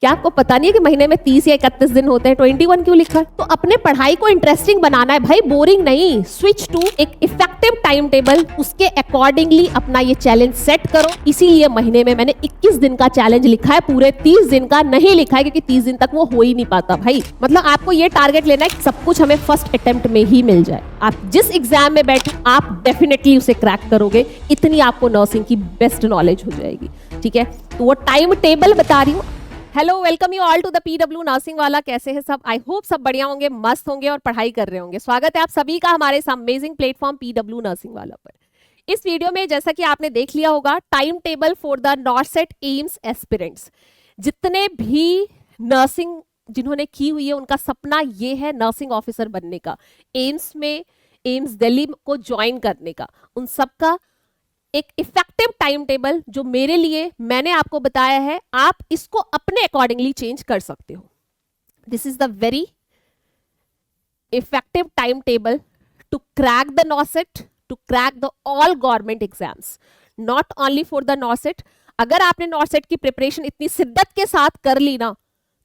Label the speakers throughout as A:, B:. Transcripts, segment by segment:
A: क्या आपको पता नहीं है कि महीने में 30 या 31 दिन होते हैं? 21 क्यों लिखा है? तो अपने पढ़ाई को इंटरेस्टिंग बनाना है भाई, बोरिंग नहीं। स्विच टू एक इफेक्टिव टाइम टेबल, उसके अकॉर्डिंगली अपना ये चैलेंज सेट करो। इसीलिए महीने में मैंने 21 दिन का चैलेंज लिखा है, पूरे 30 दिन का नहीं लिखा है, क्योंकि 30 दिन तक वो हो ही नहीं पाता भाई। मतलब आपको ये टारगेट लेना है कि सब कुछ हमें फर्स्ट अटेम्प्ट में ही मिल जाए। आप जिस एग्जाम में बैठे आप डेफिनेटली उसे क्रैक करोगे, इतनी आपको नर्सिंग की बेस्ट नॉलेज हो जाएगी। ठीक है, तो वो टाइम टेबल बता रही हूँ। Hello, welcome you all to the PW nursing वाला। कैसे हैं सब? आई होप सब बढ़िया होंगे, मस्त होंगे और पढ़ाई कर रहे होंगे। स्वागत है आप सभी का हमारे इस अमेजिंग प्लेटफॉर्म पीडब्ल्यू नर्सिंग वाला पर। इस वीडियो में जैसा कि आपने देख लिया होगा, time table for the नॉर्सेट AIIMS aspirants. जितने भी नर्सिंग जिन्होंने की हुई है उनका सपना ये है नर्सिंग ऑफिसर बनने का, एम्स में, एम्स दिल्ली को ज्वाइन करने का। उन सबका एक इफेक्टिव टाइम टेबल जो मेरे लिए मैंने आपको बताया है, आप इसको अपने अकॉर्डिंगली चेंज कर सकते हो। This is the very effective time table to crack the NORCET, to crack the all government exams, not only for the NORCET. अगर आपने नॉर्सेट की प्रिपरेशन इतनी शिद्दत के साथ कर ली ना,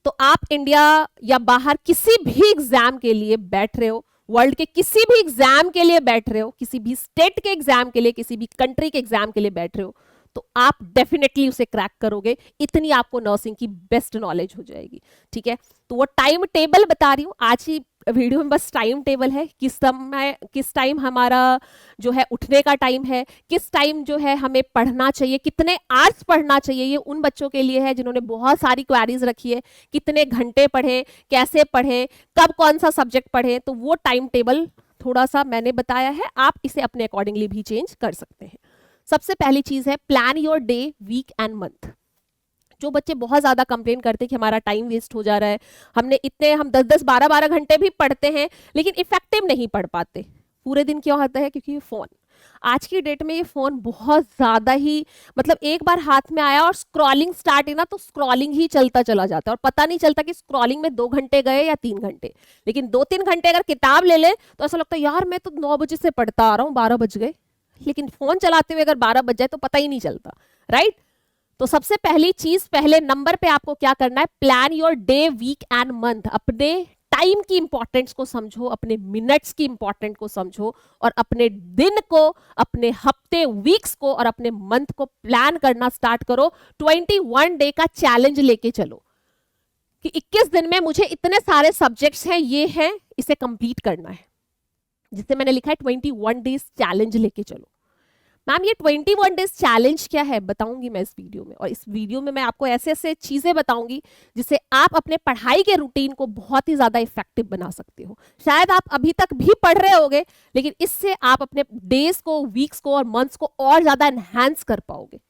A: तो आप इंडिया या बाहर किसी भी एग्जाम के लिए बैठ रहे हो, वर्ल्ड के किसी भी एग्जाम के लिए बैठ रहे हो, किसी भी स्टेट के एग्जाम के लिए, किसी भी कंट्री के एग्जाम के लिए बैठ रहे हो, तो आप डेफिनेटली उसे क्रैक करोगे। इतनी आपको नर्सिंग की बेस्ट नॉलेज हो जाएगी। ठीक है, तो वो टाइम टेबल बता रही हूँ आज की वीडियो में। बस टाइम टेबल है, किस समय, किस टाइम हमारा जो है उठने का टाइम है, किस टाइम जो है हमें पढ़ना चाहिए, कितने आवर्स पढ़ना चाहिए। ये उन बच्चों के लिए है जिन्होंने बहुत सारी क्वेरीज रखी है, कितने घंटे पढ़ें, कैसे पढ़ें, कब कौन सा सब्जेक्ट पढ़ें। तो वो टाइम टेबल थोड़ा सा मैंने बताया है, आप इसे अपने अकॉर्डिंगली भी चेंज कर सकते हैं। सबसे पहली चीज है plan your day, week and month. जो बच्चे बहुत ज्यादा कंप्लेन करते हैं कि हमारा टाइम वेस्ट हो जा रहा है, हम 10-10 12-12 घंटे भी पढ़ते हैं लेकिन इफेक्टिव नहीं पढ़ पाते। पूरे दिन क्यों होता है? क्योंकि ये फोन, आज की डेट में ये फोन बहुत ज्यादा ही, मतलब एक बार हाथ में आया और स्क्रॉलिंग स्टार्ट है ना, तो स्क्रॉलिंग ही चलता चला जाता है और पता नहीं चलता कि स्क्रॉलिंग में 2 घंटे गए या 3 घंटे। लेकिन 2-3 घंटे अगर किताब ले ले तो ऐसा लगता है यार मैं तो 9 बजे से पढ़ता आ रहा हूँ, 12 बज गए। लेकिन फोन चलाते हुए अगर 12 बज जाए तो पता ही नहीं चलता, राइट? तो सबसे पहली चीज, पहले नंबर पे आपको क्या करना है, plan your day, week and month. अपने टाइम की इंपॉर्टेंस को समझो, अपने मिनट्स की इंपॉर्टेंस को समझो और अपने दिन को, अपने हफ्ते, वीक्स को और अपने मंथ को प्लान करना स्टार्ट करो। 21 डे का चैलेंज लेके चलो कि 21 दिन में मुझे इतने सारे सब्जेक्ट्स हैं, ये हैं, इसे कंप्लीट करना है। जिससे मैंने लिखा है 21 डेज चैलेंज लेके चलो। मैम ये 21 डेज चैलेंज क्या है बताऊंगी मैं इस वीडियो में, और इस वीडियो में मैं आपको ऐसे ऐसे चीजें बताऊंगी जिससे आप अपने पढ़ाई के रूटीन को बहुत ही ज्यादा इफेक्टिव बना सकते हो। शायद आप अभी तक भी पढ़ रहे होगे, लेकिन इससे आप अपने डेज को, वीक्स को और मंथ्स को और ज्यादा एनहांस कर पाओगे।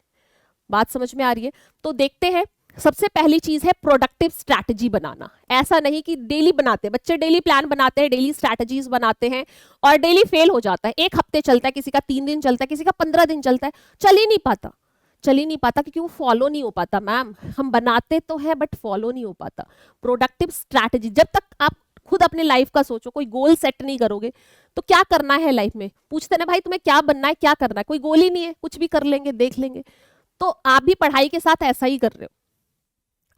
A: बात समझ में आ रही है? तो देखते हैं। सबसे पहली चीज है प्रोडक्टिव स्ट्रैटेजी बनाना। ऐसा नहीं कि डेली बनाते, बच्चे डेली प्लान बनाते हैं, डेली स्ट्रैटेजीज बनाते हैं और डेली फेल हो जाता है। एक हफ्ते चलता है, किसी का 3 दिन चलता है, किसी का 15 दिन चलता है, चल ही नहीं पाता क्योंकि वो फॉलो नहीं हो पाता। मैम हम बनाते तो है बट फॉलो नहीं हो पाता। प्रोडक्टिव स्ट्रैटेजी, जब तक आप खुद अपने लाइफ का सोचो, कोई गोल सेट नहीं करोगे तो क्या करना है लाइफ में। पूछते ना भाई तुम्हें क्या बनना है, क्या करना है, कोई गोल ही नहीं है, कुछ भी कर लेंगे, देख लेंगे। तो आप भी पढ़ाई के साथ ऐसा ही कर रहे हो।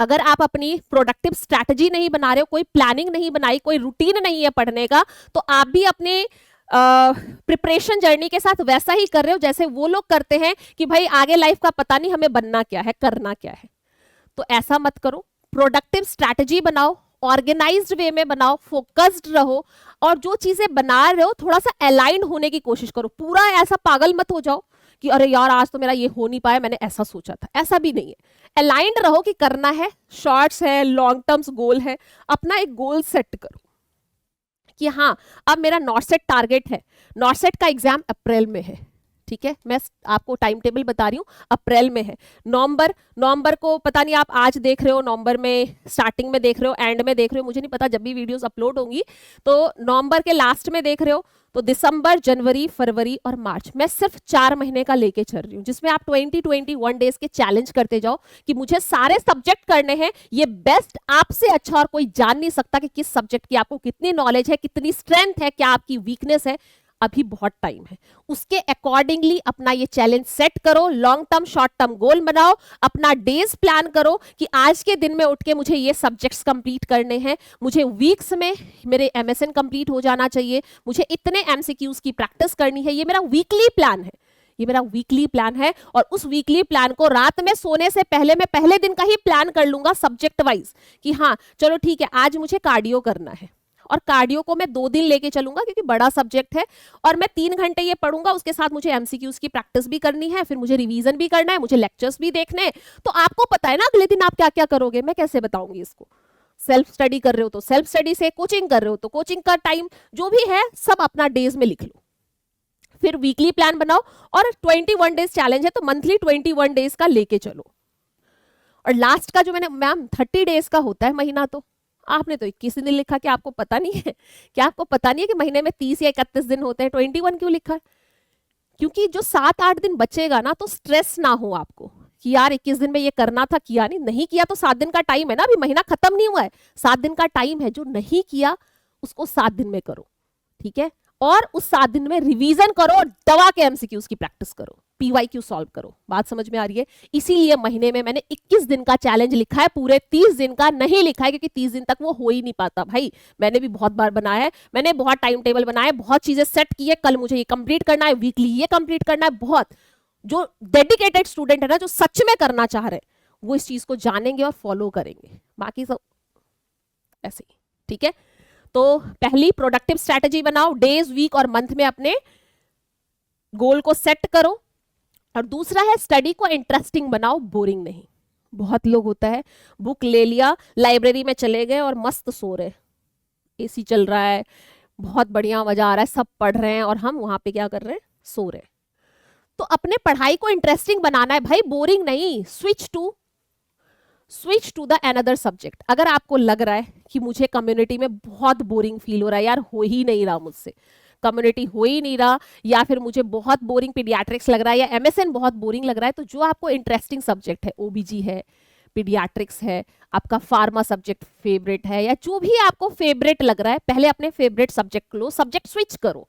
A: अगर आप अपनी प्रोडक्टिव स्ट्रैटेजी नहीं बना रहे हो, कोई प्लानिंग नहीं बनाई, कोई रूटीन नहीं है पढ़ने का, तो आप भी अपने प्रिपरेशन जर्नी के साथ वैसा ही कर रहे हो जैसे वो लोग करते हैं कि भाई आगे लाइफ का पता नहीं, हमें बनना क्या है, करना क्या है। तो ऐसा मत करो। प्रोडक्टिव स्ट्रैटेजी बनाओ, ऑर्गेनाइज्ड वे में बनाओ, फोकस्ड रहो और जो चीजें बना रहे हो थोड़ा सा अलाइन होने की कोशिश करो। पूरा ऐसा पागल मत हो जाओ कि अरे यार आज तो मेरा ये हो नहीं पाया, मैंने ऐसा सोचा था। ऐसा भी नहीं है। अलाइंड रहो कि करना है, शॉर्ट्स है, लॉन्ग टर्म्स गोल है। अपना एक गोल सेट करो कि हाँ अब मेरा नॉर्सेट टारगेट है। नॉर्सेट का एग्जाम अप्रैल में है, ठीक है, मैं आपको टाइम टेबल बता रही हूँ, अप्रैल में है। नवंबर को पता नहीं आप आज देख रहे हो, नवंबर में स्टार्टिंग में देख रहे हो, एंड में देख रहे हो, मुझे नहीं पता। जब भी वीडियोस अपलोड होंगी तो नवंबर के लास्ट में देख रहे हो, तो दिसंबर, जनवरी, फरवरी और मार्च, मैं सिर्फ 4 महीने का लेके चल रही हूँ, जिसमें आप 21 डेज के चैलेंज करते जाओ कि मुझे सारे सब्जेक्ट करने हैं। ये बेस्ट आपसे अच्छा और कोई जान नहीं सकता कि किस सब्जेक्ट की आपको कितनी नॉलेज है, कितनी स्ट्रेंथ है, क्या आपकी वीकनेस है। अभी बहुत टाइम है, उसके अकॉर्डिंगली अपना ये चैलेंज सेट करो, long term short term goal बनाओ, अपना डेज प्लान करो कि आज के दिन में उठ के मुझे ये सब्जेक्ट्स कंप्लीट करने हैं, मुझे वीक्स में मेरे एमएसएन कंप्लीट हो जाना चाहिए, मुझे इतने एमसीक्यूज की प्रैक्टिस करनी है। ये मेरा वीकली प्लान है, ये मेरा वीकली प्लान है। और उस वीकली प्लान को रात में सोने से पहले मैं पहले दिन का ही प्लान कर लूंगा सब्जेक्ट वाइज कि हाँ चलो ठीक है आज मुझे कार्डियो करना है, और कार्डियो को मैं 2 दिन लेके चलूंगा क्योंकि बड़ा सब्जेक्ट है, और मैं 3 घंटे ये पढ़ूंगा, उसके साथ मुझे एमसीक्यूज की प्रैक्टिस भी करनी है, फिर मुझे रिवीजन भी करना है, मुझे लेक्चर्स भी देखने हैं। तो आपको पता है ना अगले दिन आप क्या क्या करोगे, मैं कैसे बताऊंगी इसको। सेल्फ स्टडी कर रहे हो तो सेल्फ स्टडी से, कोचिंग कर रहे हो तो कोचिंग का टाइम, जो भी है सब अपना डेज में लिख लो, फिर वीकली प्लान बनाओ। और 21 डेज चैलेंज है तो मंथली 21 डेज का लेके चलो। और लास्ट का जो मैंने मैम 30 डेज का होता है महीना, तो आपने तो 21 दिन लिखा, कि आपको पता नहीं है, क्या आपको पता नहीं है कि महीने में 30 या 31 दिन होते हैं, 21 क्यों लिखा है? क्योंकि जो 7-8 दिन बचेगा ना, तो स्ट्रेस ना हो आपको कि यार 21 दिन में ये करना था, किया नहीं किया तो 7 दिन का टाइम है ना, अभी महीना खत्म नहीं हुआ है, 7 दिन का टाइम है, जो नहीं किया उसको 7 दिन में करो, ठीक है। और उस 7 दिन में रिवीजन करो और दवा के एमसीक्यूज की प्रैक्टिस करो, पीवाईक्यू सॉल्व करो। बात समझ में आ रही है? इसीलिए महीने में मैंने 21 दिन का चैलेंज लिखा है, पूरे 30 दिन का नहीं लिखा है, क्योंकि 30 दिन तक वो हो ही नहीं पाता भाई। मैंने भी बहुत बार बनाया है, मैंने बहुत टाइम टेबल बनाया, बहुत चीजें सेट की है, कल मुझे ये कंप्लीट करना है, वीकली ये कंप्लीट करना है। बहुत जो डेडिकेटेड स्टूडेंट है ना, जो सच में करना चाह रहे हैं, वो इस चीज को जानेंगे और फॉलो करेंगे, बाकी सब ऐसे ही, ठीक है। तो पहली प्रोडक्टिव स्ट्रैटेजी बनाओ, डेज वीक और मंथ में अपने गोल को सेट करो। और दूसरा है स्टडी को इंटरेस्टिंग बनाओ, बोरिंग नहीं। बहुत लोग होता है बुक ले लिया, लाइब्रेरी में चले गए और मस्त सो रहे, एसी चल रहा है, बहुत बढ़िया मजा आ रहा है, सब पढ़ रहे हैं, और हम वहां पे क्या कर रहे हैं, सो रहे हैं। तो अपने पढ़ाई को इंटरेस्टिंग बनाना है भाई, बोरिंग नहीं। Switch to the another subject. अगर आपको लग रहा है कि मुझे कम्युनिटी में बहुत बोरिंग फील हो रहा है, यार हो ही नहीं रहा मुझसे, कम्युनिटी हो ही नहीं रहा, या फिर मुझे बहुत बोरिंग पीडियाट्रिक्स लग रहा है, या एमएसएन बहुत बोरिंग लग रहा है, तो जो आपको इंटरेस्टिंग सब्जेक्ट है, ओबीजी है, पीडियाट्रिक्स है, आपका फार्मा सब्जेक्ट फेवरेट है, या जो भी आपको फेवरेट लग रहा है, पहले अपने फेवरेट सब्जेक्ट लो, सब्जेक्ट स्विच करो।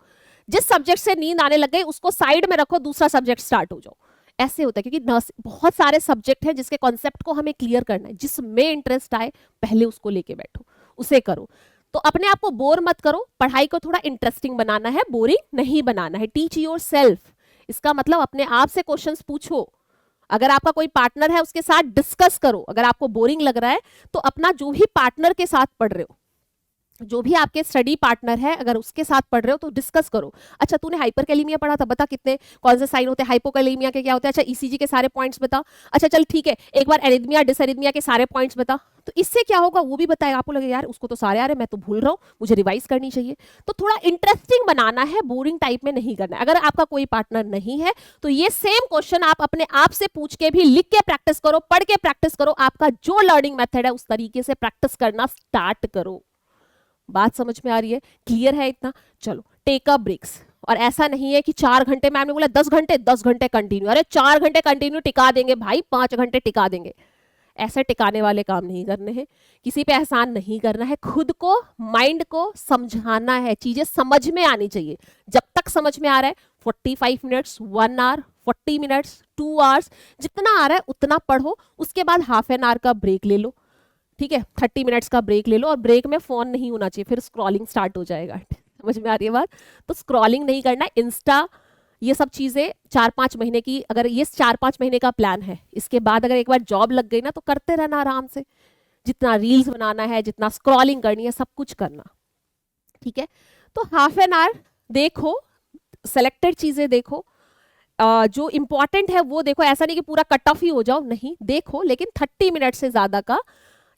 A: जिस सब्जेक्ट से नींद आने लग गई उसको साइड में रखो, दूसरा सब्जेक्ट स्टार्ट हो जाओ। ऐसे होता है, क्योंकि बहुत सारे सब्जेक्ट हैं जिसके कॉन्सेप्ट को हमें क्लियर करना है, जिसमें इंटरेस्ट आए पहले उसको लेके बैठो, उसे करो। तो अपने आप को बोर मत करो, पढ़ाई को थोड़ा इंटरेस्टिंग बनाना है, बोरिंग नहीं बनाना है। टीच योर सेल्फ, इसका मतलब अपने आप से क्वेश्चंस पूछो। अगर आपका कोई पार्टनर है उसके साथ डिस्कस करो। अगर आपको बोरिंग लग रहा है तो अपना जो भी पार्टनर के साथ पढ़ रहे हो, जो भी आपके स्टडी पार्टनर है, अगर उसके साथ पढ़ रहे हो तो डिस्कस करो। अच्छा तूने हाइपरकैलेमिया पढ़ा था, बता कितने कौन से साइन होते हैं, हाइपोकैलेमिया के क्या होते हैं, अच्छा ईसीजी के सारे पॉइंट्स बता, अच्छा चल ठीक है एक बार एरिथमिया डिसएरिथमिया के सारे पॉइंट्स बता। तो इससे क्या होगा, वो भी बताएगा, आपको लगे यार उसको तो सारे आ रहे, मैं तो भूल रहा हूँ, मुझे रिवाइज करनी चाहिए। तो थोड़ा इंटरेस्टिंग बनाना है, बोरिंग टाइप में नहीं करना है। अगर आपका कोई पार्टनर नहीं है तो ये सेम क्वेश्चन आप अपने आप से पूछ के भी लिख के प्रैक्टिस करो, पढ़ के प्रैक्टिस करो, आपका जो लर्निंग मेथड है उस तरीके से प्रैक्टिस करना स्टार्ट करो। बात समझ में आ रही है, क्लियर है इतना? चलो टेक अ ब्रेक्स। और ऐसा नहीं है कि 4 घंटे, मैम ने बोला 10 घंटे कंटिन्यू, अरे 4 घंटे कंटिन्यू टिका देंगे भाई, 5 घंटे टिका देंगे, ऐसे टिकाने वाले काम नहीं करने हैं, किसी पे एहसान नहीं करना है, खुद को माइंड को समझाना है, चीजें समझ में आनी चाहिए। जब तक समझ में आ रहा है 45 मिनट्स, 1 आवर, 40 मिनट्स, 2 आवर्स, जितना आ रहा है उतना पढ़ो, उसके बाद हाफ एन आवर का ब्रेक ले लो, ठीक है, 30 मिनट्स का ब्रेक ले लो। और ब्रेक में फोन नहीं होना चाहिए, फिर स्क्रॉलिंग स्टार्ट हो जाएगा। समझ में आ रही है बात? तो स्क्रॉलिंग नहीं करना, इंस्टा ये सब चीजें 4-5 महीने की, अगर ये 4-5 महीने का प्लान है, इसके बाद अगर एक बार जॉब लग गई ना तो करते रहना आराम से, जितना रील्स बनाना है, जितना स्क्रॉलिंग करनी है, सब कुछ करना, ठीक है। तो हाफ एन आवर देखो, सेलेक्टेड चीजें देखो, जो इंपॉर्टेंट है वो देखो, ऐसा नहीं कि पूरा कट ऑफ ही हो जाओ, नहीं देखो, लेकिन 30 मिनट से ज्यादा का,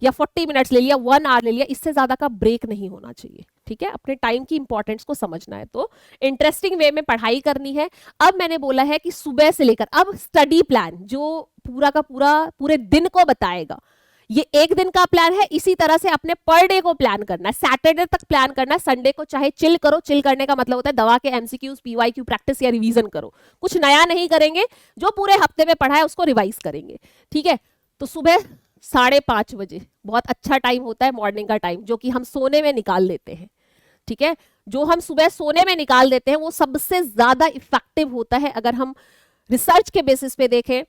A: या 40 मिनट्स ले लिया, 1 आवर ले लिया, इससे ज्यादा का ब्रेक नहीं होना चाहिए, ठीक है। अपने टाइम की इंपॉर्टेंस को समझना है, तो इंटरेस्टिंग वे में पढ़ाई करनी है। अब मैंने बोला है कि सुबह से लेकर, अब स्टडी प्लान जो पूरा का पूरा पूरे दिन को बताएगा, ये एक दिन का प्लान है। इसी तरह से अपने पर डे को प्लान करना है, सैटरडे तक प्लान करना है, संडे को चाहे चिल करो। चिल करने का मतलब होता है दवा के एमसीक्यूज, पीवाईक्यू प्रैक्टिस या रिवीजन करो, कुछ नया नहीं करेंगे, जो पूरे हफ्ते में पढ़ा है उसको रिवाइज करेंगे, ठीक है। तो सुबह 5:30 बजे बहुत अच्छा टाइम होता है, मॉर्निंग का टाइम, जो कि हम सोने में निकाल लेते हैं, ठीक है। जो हम सुबह सोने में निकाल देते हैं वो सबसे ज्यादा इफेक्टिव होता है। अगर हम रिसर्च के बेसिस पे देखें,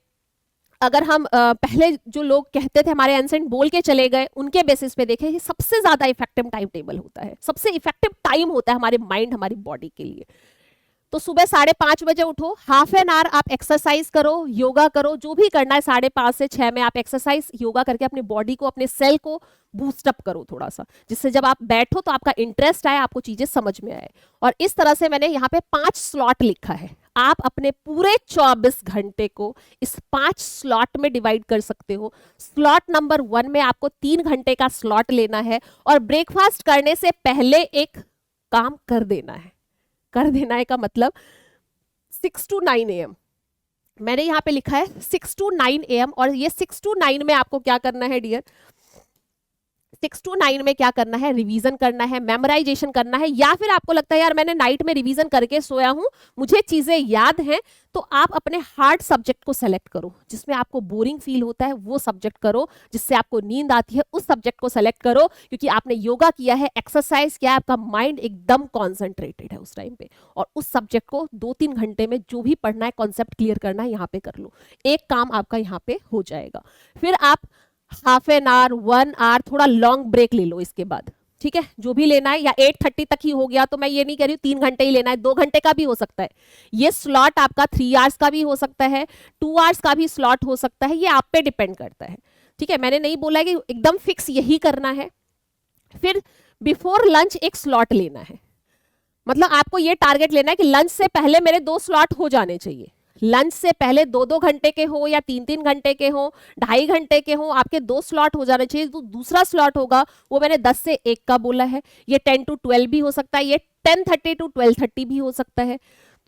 A: अगर हम पहले जो लोग कहते थे हमारे एंसेंट बोल के चले गए, उनके बेसिस पे देखें, ये सबसे ज्यादा इफेक्टिव टाइम टेबल होता है, सबसे इफेक्टिव टाइम होता है हमारे माइंड, हमारी बॉडी के लिए। तो सुबह 5:30 बजे उठो, हाफ एन आवर आप एक्सरसाइज करो, योगा करो, जो भी करना है 5:30 से 6 में आप एक्सरसाइज योगा करके अपनी बॉडी को, अपने सेल को बूस्टअप करो थोड़ा सा, जिससे जब आप बैठो तो आपका इंटरेस्ट आए, आपको चीजें समझ में आए। और इस तरह से मैंने यहाँ पे 5 स्लॉट लिखा है। आप अपने पूरे 24 घंटे को इस 5 स्लॉट में डिवाइड कर सकते हो। स्लॉट नंबर 1 में आपको 3 घंटे का स्लॉट लेना है और ब्रेकफास्ट करने से पहले एक काम कर देना है। कर देना है का मतलब 6 to 9 AM, मैंने यहाँ पे लिखा है 6 to 9 AM। और ये 6 to 9 में आपको क्या करना है डियर, 6 to 9 में क्या करना है, रिवीजन करना है, मेमोराइजेशन करना है। या फिर आपको लगता है यार मैंने नाइट में रिवीजन करके सोया हूं, मुझे चीजें याद हैं, तो आप अपने हार्ड सब्जेक्ट को सेलेक्ट करो, जिसमें आपको बोरिंग फील होता है वो सब्जेक्ट करो, जिससे आपको नींद आती है उस सब्जेक्ट को सेलेक्ट करो, क्योंकि आपने योगा किया है, एक्सरसाइज किया है, आपका माइंड एकदम कॉन्सेंट्रेटेड है उस टाइम पे। और उस सब्जेक्ट को 2-3 घंटे में जो भी पढ़ना है, कॉन्सेप्ट क्लियर करना है, यहाँ पे कर लो। एक काम आपका यहाँ पे हो जाएगा। फिर आप हाफ एन आवर, 1 आवर थोड़ा लॉन्ग ब्रेक ले लो इसके बाद, ठीक है, जो भी लेना है। या 8:30 तक ही हो गया तो मैं ये नहीं कह रही हूँ 3 घंटे ही लेना है, 2 घंटे का भी हो सकता है। ये स्लॉट आपका 3 आवर्स का भी हो सकता है, 2 आवर्स का भी स्लॉट हो सकता है, ये आप पे डिपेंड करता है, ठीक है। मैंने नहीं बोला कि एकदम फिक्स यही करना है। फिर बिफोर लंच एक स्लॉट लेना है, मतलब आपको ये टारगेट लेना है कि लंच से पहले मेरे 2 स्लॉट हो जाने चाहिए। लंच से पहले 2-2 घंटे के हो या 3-3 घंटे के हो, 2.5 घंटे के हो, आपके 2 स्लॉट हो जाने चाहिए। तो दूसरा स्लॉट होगा वो मैंने 10 से 1 का बोला है, ये 10 to 12 भी हो सकता है, ये 10:30 to 12:30 भी हो सकता है।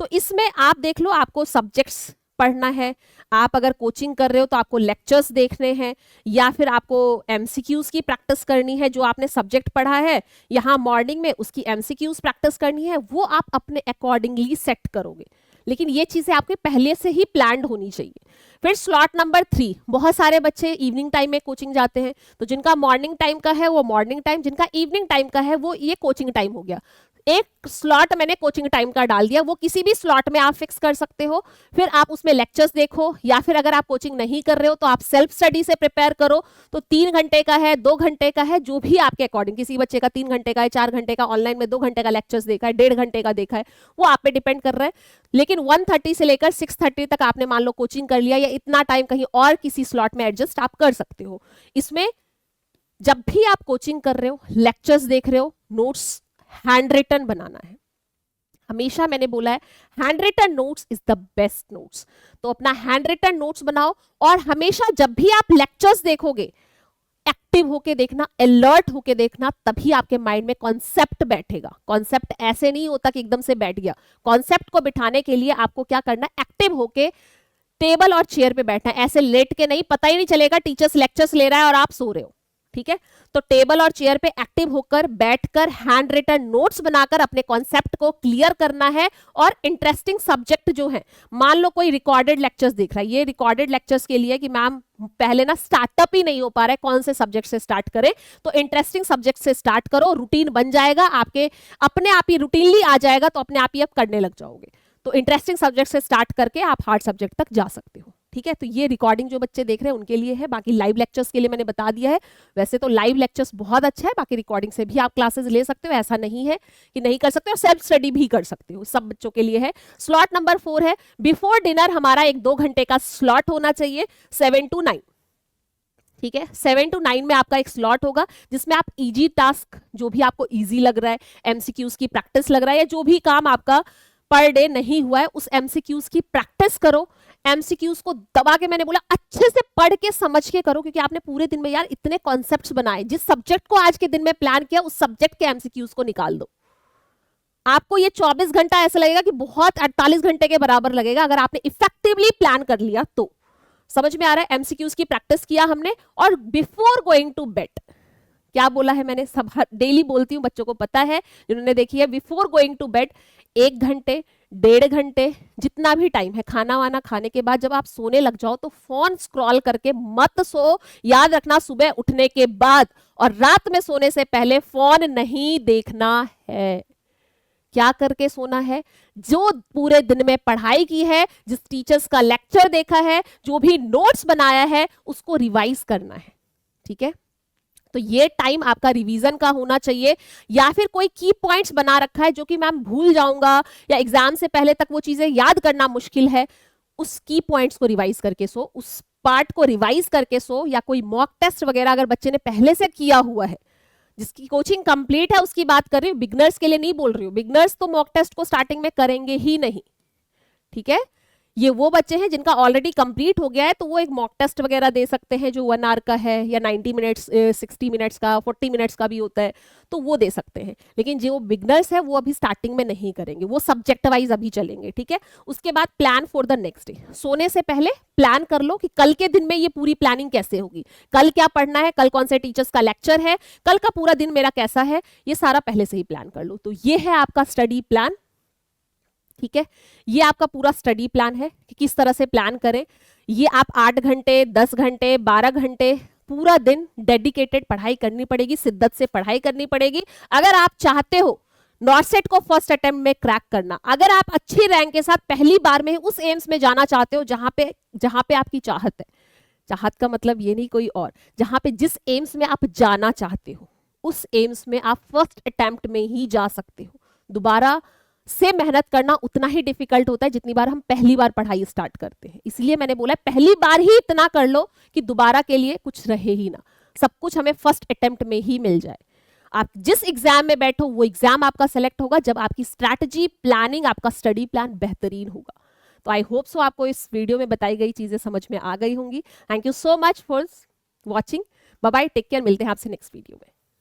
A: तो इसमें आप देख लो आपको सब्जेक्ट्स पढ़ना है, आप अगर कोचिंग कर रहे हो तो आपको लेक्चर्स देखने हैं, या फिर आपको एमसीक्यूज की प्रैक्टिस करनी है, जो आपने सब्जेक्ट पढ़ा है यहाँ मॉर्निंग में उसकी एमसीक्यूज प्रैक्टिस करनी है, वो आप अपने अकॉर्डिंगली सेट करोगे। लेकिन ये चीजें आपके पहले से ही प्लान्ड होनी चाहिए। फिर स्लॉट नंबर 3, बहुत सारे बच्चे इवनिंग टाइम में कोचिंग जाते हैं, तो जिनका मॉर्निंग टाइम का है वो मॉर्निंग टाइम, जिनका इवनिंग टाइम का है वो ये कोचिंग टाइम हो गया। एक स्लॉट मैंने कोचिंग टाइम का डाल दिया, वो किसी भी स्लॉट में आप फिक्स कर सकते हो। फिर आप उसमें लेक्चर्स देखो, या फिर अगर आप कोचिंग नहीं कर रहे हो तो आप सेल्फ स्टडी से प्रिपेयर करो। तो 3 घंटे का है, 2 घंटे का है, जो भी आपके अकॉर्डिंग, किसी बच्चे का 3 घंटे का है, 4 घंटे का, ऑनलाइन में 2 घंटे का लेक्चर्स देखा है, 1.5 घंटे का देखा है, वो आप पे डिपेंड कर रहा है। लेकिन 1:30 से लेकर 6:30 तक आपने मान लो कोचिंग कर लिया, या इतना टाइम कहीं और किसी स्लॉट में एडजस्ट आप कर सकते हो। इसमें जब भी आप कोचिंग कर रहे हो, लेक्चर्स देख रहे हो, नोट्स हैंड रिटन बनाना है। हमेशा मैंने बोला है hand written notes is the best notes. तो अपना हैंड रिटन नोट्स बनाओ, और हमेशा जब भी आप लेक्चर्स देखोगे एक्टिव होके देखना, अलर्ट होके देखना, तभी आपके माइंड में कॉन्सेप्ट बैठेगा। कॉन्सेप्ट ऐसे नहीं होता कि एकदम से बैठ गया। कॉन्सेप्ट को बिठाने के लिए आपको क्या करना है, एक्टिव होके टेबल और चेयर पे बैठना है, ऐसे लेट के नहीं। पता ही नहीं चलेगा टीचर्स लेक्चर्स ले रहा है और आप सो रहे हो, ठीक है। तो टेबल और चेयर पे एक्टिव होकर बैठकर हैंड रिटन नोट्स बनाकर अपने कॉन्सेप्ट को क्लियर करना है। और इंटरेस्टिंग सब्जेक्ट जो है, मान लो कोई रिकॉर्डेड लेक्चर्स देख रहा है, ये रिकॉर्डेड लेक्चर्स के लिए कि मैम पहले ना स्टार्टअप ही नहीं हो पा रहा है, कौन से सब्जेक्ट से स्टार्ट करें, तो इंटरेस्टिंग सब्जेक्ट से स्टार्ट करो, रूटीन बन जाएगा आपके, अपने आप ही रूटीनली आ जाएगा, तो अपने आप ही आप करने लग जाओगे। तो इंटरेस्टिंग सब्जेक्ट से स्टार्ट करके आप हार्ड सब्जेक्ट तक जा सकते हो, ठीक है। तो ये रिकॉर्डिंग जो बच्चे देख रहे हैं उनके लिए है, बाकी लाइव लेक्चर्स के लिए मैंने बता दिया है। वैसे तो लाइव लेक्चर्स बहुत अच्छा है, बाकी रिकॉर्डिंग से भी आप क्लासेस ले सकते हो, ऐसा नहीं है कि नहीं कर सकते हो, सेल्फ स्टडी भी कर सकते हो, सब बच्चों के लिए है। स्लॉट नंबर 4 है बिफोर डिनर, हमारा एक 2 घंटे का स्लॉट होना चाहिए, 7 to 9, ठीक है। 7 to 9 में आपका एक स्लॉट होगा, जिसमें आप इजी टास्क, जो भी आपको इजी लग रहा है, एमसीक्यूज की प्रैक्टिस लग रहा है, या जो भी काम आपका पर डे नहीं हुआ है, उस एमसीक्यूज की प्रैक्टिस करो। एमसीक्यूज को दबा के, मैंने बोला अच्छे से पढ़ के समझ के करो, क्योंकि आपने पूरे दिन में यार इतने कॉन्सेप्ट्स बनाए, जिस सब्जेक्ट को आज के दिन में प्लान किया उस सब्जेक्ट के एमसीक्यूज को निकाल दो। आपको ये 24 घंटा ऐसा लगेगा कि बहुत 48 घंटे के बराबर लगेगा, अगर आपने इफेक्टिवली प्लान कर लिया तो। समझ में आ रहा है? एमसीक्यूज की प्रैक्टिस किया हमने, और बिफोर गोइंग टू बेड, क्या बोला है मैंने, सब डेली बोलती हूँ, बच्चों को पता है जिन्होंने देखी है। बिफोर गोइंग टू बेड 1 घंटे, 1.5 घंटे, जितना भी टाइम है, खाना वाना खाने के बाद जब आप सोने लग जाओ तो फोन स्क्रॉल करके मत सो। याद रखना, सुबह उठने के बाद और रात में सोने से पहले फोन नहीं देखना है। क्या करके सोना है? जो पूरे दिन में पढ़ाई की है, जिस टीचर्स का लेक्चर देखा है, जो भी नोट्स बनाया है, उसको रिवाइज करना है। ठीक है, तो ये टाइम आपका रिवीजन का होना चाहिए। या फिर कोई की पॉइंट्स बना रखा है जो कि मैम भूल जाऊंगा या एग्जाम से पहले तक वो चीजें याद करना मुश्किल है, उस की पॉइंट्स को रिवाइज करके सो, उस पार्ट को रिवाइज करके सो, या कोई मॉक टेस्ट वगैरह अगर बच्चे ने पहले से किया हुआ है, जिसकी कोचिंग कंप्लीट है उसकी बात कर रही हूँ, बिगनर्स के लिए नहीं बोल रही हूँ। बिगनर्स तो मॉक टेस्ट को स्टार्टिंग में करेंगे ही नहीं। ठीक है, ये वो बच्चे हैं जिनका ऑलरेडी कंप्लीट हो गया है, तो वो एक मॉक टेस्ट वगैरह दे सकते हैं जो 1 आवर का है, या 90 मिनट्स 60 मिनट्स का, 40 मिनट्स का भी होता है, तो वो दे सकते हैं। लेकिन जो बिगनर्स है वो अभी स्टार्टिंग में नहीं करेंगे, वो सब्जेक्ट वाइज अभी चलेंगे। ठीक है, उसके बाद plan for the next day. सोने से पहले प्लान कर लो कि कल के दिन में ये पूरी प्लानिंग कैसे होगी, कल क्या पढ़ना है, कल कौन से टीचर्स का लेक्चर है, कल का पूरा दिन मेरा कैसा है, ये सारा पहले से ही प्लान कर लो। तो ये है आपका स्टडी प्लान। ठीक है, ये आपका पूरा स्टडी प्लान है कि किस तरह से प्लान करें। ये आप 8 घंटे, 10 घंटे, 12 घंटे पूरा दिन डेडिकेटेड पढ़ाई करनी पड़ेगी, शिद्दत से पढ़ाई करनी पड़ेगी। अगर आप चाहते हो नॉर्सेट को फर्स्ट अटेम्प्ट में क्रैक करना, अगर आप अच्छी रैंक के साथ पहली बार में उस एम्स में जाना चाहते हो जहां पे आपकी चाहत है, चाहत का मतलब ये नहीं कोई और, जहां पे जिस एम्स में आप जाना चाहते हो उस एम्स में आप फर्स्ट अटेम्प्ट में ही जा सकते हो। दोबारा से मेहनत करना उतना ही डिफिकल्ट होता है जितनी बार हम पहली बार पढ़ाई स्टार्ट करते हैं। इसलिए मैंने बोला पहली बार ही इतना कर लो कि दोबारा के लिए कुछ रहे ही ना, सब कुछ हमें फर्स्ट अटेम्प्ट में ही मिल जाए। आप जिस एग्जाम में बैठो वो एग्जाम आपका सेलेक्ट होगा जब आपकी स्ट्रैटेजी, प्लानिंग, आपका स्टडी प्लान बेहतरीन होगा। तो आई होप सो आपको इस वीडियो में बताई गई चीजें समझ में आ गई होंगी। Thank you so much for watching. Bye bye, take care, मिलते हैं आपसे नेक्स्ट वीडियो में।